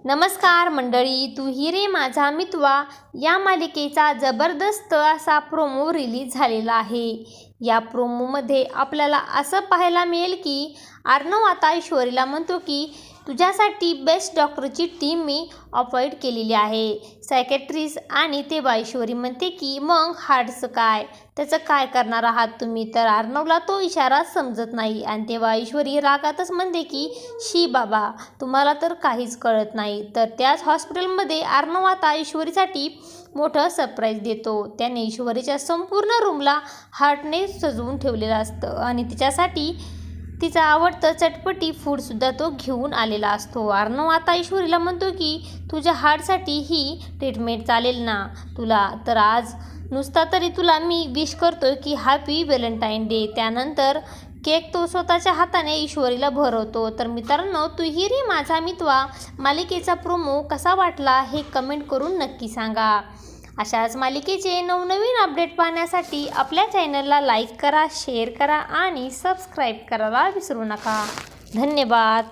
नमस्कार मंडळी, तू ही रे माझा मितवा या मालिकेचा जबरदस्त असा प्रोमो रिलीज झालेला आहे। या प्रोमोमध्ये आपल्याला असं पाहायला मिळेल की अर्णव आता ऐश्वर्याला म्हणतो की तुझ्यासाठी बेस्ट डॉक्टरची टीम मी अपॉइंट केलेली आहे, सायकॅट्रिस्ट। आणि तेव्हा ऐश्वर्या म्हणते की मग हार्टचं काय, त्याचं काय करणार आहात तुम्ही? तर अर्णवला तो इशारा समजत नाही आणि तेव्हा ऐश्वर्या रागातच म्हणते की शी बाबा, तुम्हाला तर काहीच कळत नाही। तर त्याच हॉस्पिटलमध्ये अर्णव आता ऐश्वर्यासाठी मोठं सरप्राईज देतो। त्याने ऐश्वर्याच्या संपूर्ण रूमला हार्टने सजवून ठेवलेलं असतं आणि तिच्यासाठी तिचा आवडतं चटपटी फूडसुद्धा तो घेऊन आलेला असतो। अर्णव आता ऐश्वर्याला म्हणतो की तुझ्या हार्टसाठी ही ट्रीटमेंट चालेल ना तुला? तर आज नुसता तरी तुला मी विश करतोय की हॅपी व्हॅलेंटाईन डे। त्यानंतर केक तो स्वतःच्या हाताने ऐश्वर्याला भरवतो। तर मित्रांनो, तू ही रे माझा मितवा मालिकेचा प्रोमो कसा वाटला हे कमेंट करून नक्की सांगा। अशाच मालिकेचे नवनवीन अपडेट पाहण्यासाठी आपल्या चॅनलला लाईक करा, शेअर करा आणि सबस्क्राईब करायला विसरू नका। धन्यवाद।